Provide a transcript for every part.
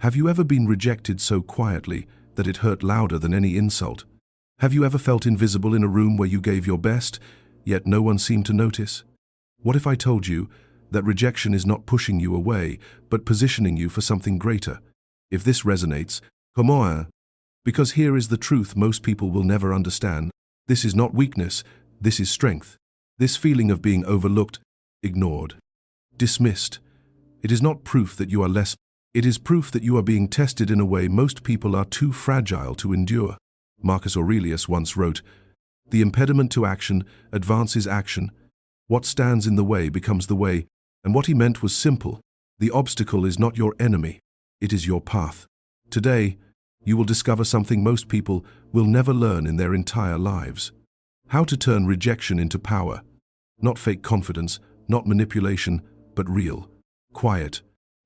Have you ever been rejected so quietly that it hurt louder than any insult? Have you ever felt invisible in a room where you gave your best, yet no one seemed to notice? What if I told you that rejection is not pushing you away, but positioning you for something greater? If this resonates, come on. Because here is the truth most people will never understand. This is not weakness, this is strength. This feeling of being overlooked, ignored, dismissed. It is not proof that you are less. It is proof that you are being tested in a way most people are too fragile to endure. Marcus Aurelius once wrote, "The impediment to action advances action. What stands in the way becomes the way." And what he meant was simple. The obstacle is not your enemy, it is your path. Today, you will discover something most people will never learn in their entire lives. How to turn rejection into power. Not fake confidence, not manipulation, but real, quiet,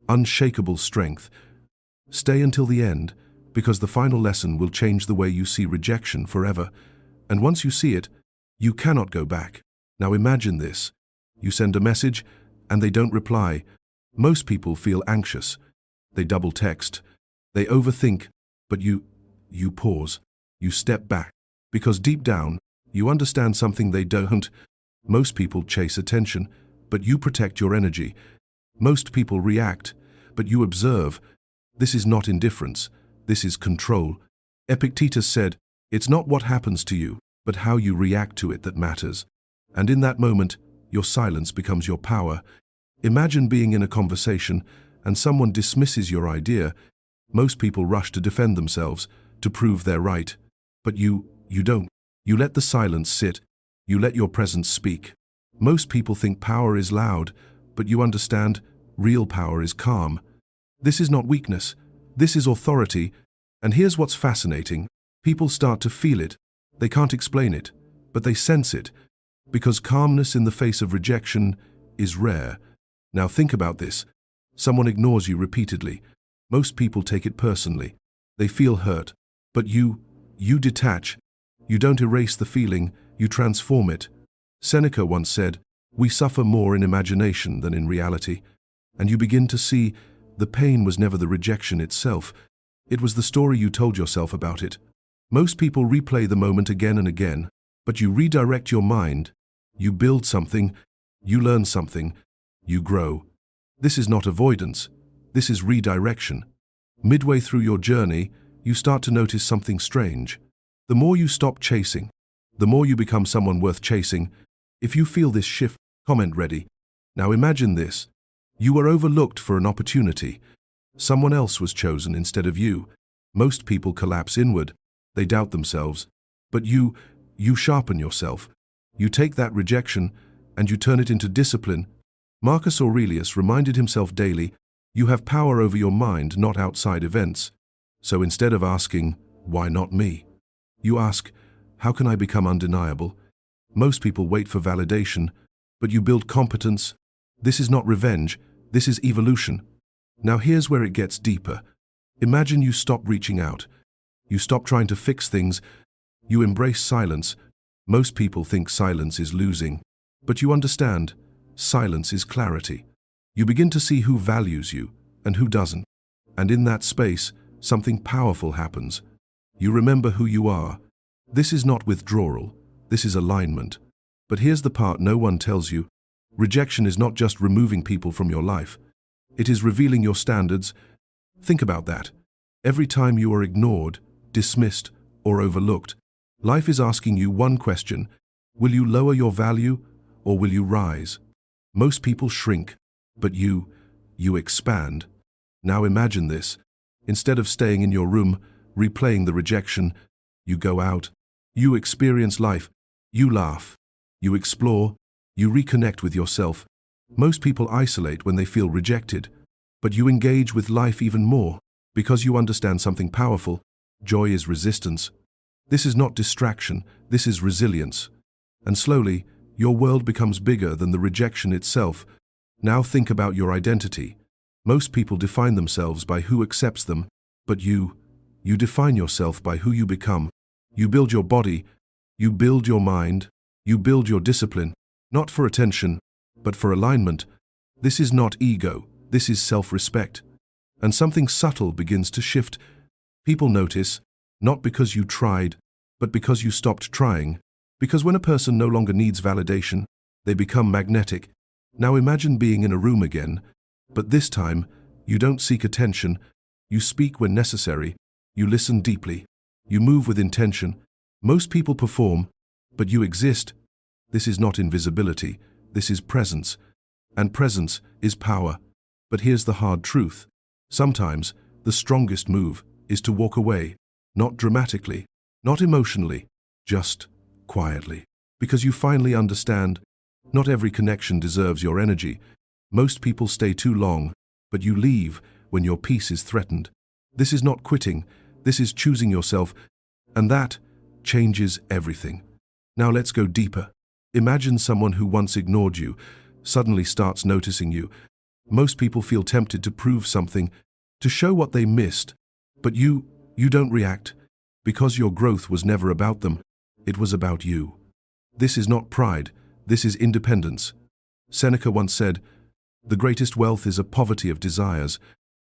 unshakable strength. Stay until the end, because the final lesson will change the way you see rejection forever. And once you see it, you cannot go back. Now imagine this. You send a message, and they don't reply. Most people feel anxious. They double text. They overthink, but you pause. You step back. Because deep down, you understand something they don't. Most people chase attention, but you protect your energy. Most people react, but you observe. This is not indifference. This is control. Epictetus said, "It's not what happens to you, but how you react to it that matters." And in that moment, your silence becomes your power. Imagine being in a conversation and someone dismisses your idea. Most people rush to defend themselves, to prove they're right. But you don't. You let the silence sit. You let your presence speak. Most people think power is loud, but you understand, real power is calm. This is not weakness. This is authority. And here's what's fascinating. People start to feel it. They can't explain it, but they sense it. Because calmness in the face of rejection is rare. Now think about this. Someone ignores you repeatedly. Most people take it personally. They feel hurt. But you detach. You don't erase the feeling, you transform it. Seneca once said, "We suffer more in imagination than in reality." And you begin to see the pain was never the rejection itself. It was the story you told yourself about it. Most people replay the moment again and again, but you redirect your mind. You build something, you learn something, you grow. This is not avoidance, this is redirection. Midway through your journey, you start to notice something strange. The more you stop chasing, the more you become someone worth chasing. If you feel this shift, comment ready. Now imagine this. You were overlooked for an opportunity. Someone else was chosen instead of you. Most people collapse inward. They doubt themselves. But you sharpen yourself. You take that rejection and you turn it into discipline. Marcus Aurelius reminded himself daily, you have power over your mind, not outside events. So instead of asking, "Why not me?" you ask, "How can I become undeniable?" Most people wait for validation, but you build competence. This is not revenge, this is evolution. Now here's where it gets deeper. Imagine you stop reaching out. You stop trying to fix things. You embrace silence. Most people think silence is losing, but you understand, silence is clarity. You begin to see who values you and who doesn't. And in that space, something powerful happens. You remember who you are. This is not withdrawal, this is alignment. But here's the part no one tells you. Rejection is not just removing people from your life. It is revealing your standards. Think about that. Every time you are ignored, dismissed, or overlooked, life is asking you one question. Will you lower your value, or will you rise? Most people shrink, but you expand. Now imagine this. Instead of staying in your room, replaying the rejection, you go out. You experience life. You laugh. You explore. You reconnect with yourself. Most people isolate when they feel rejected, but you engage with life even more because you understand something powerful. Joy is resistance. This is not distraction, this is resilience. And slowly, your world becomes bigger than the rejection itself. Now think about your identity. Most people define themselves by who accepts them, but you define yourself by who you become. You build your body, you build your mind, you build your discipline, not for attention, but for alignment. This is not ego, this is self-respect. and something subtle begins to shift. People notice, not because you tried, but because you stopped trying. Because when a person no longer needs validation, they become magnetic. Now imagine being in a room again, but this time, you don't seek attention, you speak when necessary, you listen deeply, you move with intention. Most people perform, but you exist. This is not invisibility, this is presence. And presence is power. But here's the hard truth. Sometimes, the strongest move is to walk away, not dramatically, not emotionally, just quietly. Because you finally understand, not every connection deserves your energy. Most people stay too long, but you leave when your peace is threatened. This is not quitting, this is choosing yourself, and that changes everything. Now let's go deeper. Imagine someone who once ignored you, suddenly starts noticing you. Most people feel tempted to prove something, to show what they missed, but you don't react, because your growth was never about them, it was about you. This is not pride, this is independence. Seneca once said, "The greatest wealth is a poverty of desires,"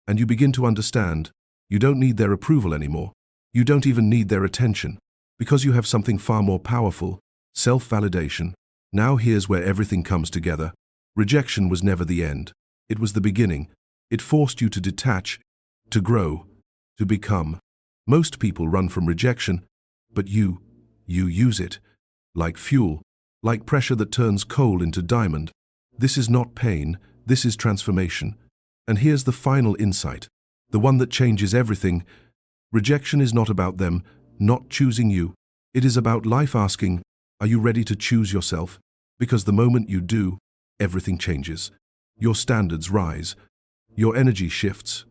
and you begin to understand, you don't need their approval anymore. You don't even need their attention, because you have something far more powerful, self-validation. Now here's where everything comes together. Rejection was never the end. It was the beginning. It forced you to detach, to grow, to become. Most people run from rejection, but you use it. Like fuel, like pressure that turns coal into diamond. This is not pain, this is transformation. And here's the final insight, the one that changes everything. Rejection is not about them not choosing you. It is about life asking, are you ready to choose yourself? Because the moment you do, everything changes. Your standards rise. Your energy shifts.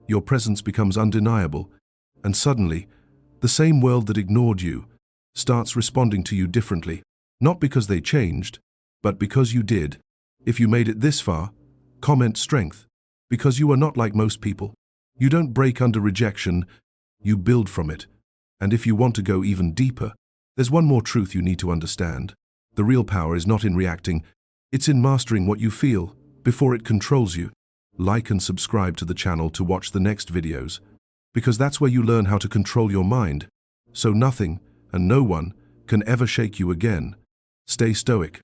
Your presence becomes undeniable. And suddenly, the same world that ignored you starts responding to you differently. Not because they changed, but because you did. If you made it this far, comment strength. Because you are not like most people. You don't break under rejection, you build from it. And if you want to go even deeper, there's one more truth you need to understand. The real power is not in reacting, it's in mastering what you feel before it controls you. Like and subscribe to the channel to watch the next videos, because that's where you learn how to control your mind, so nothing and no one can ever shake you again. Stay stoic.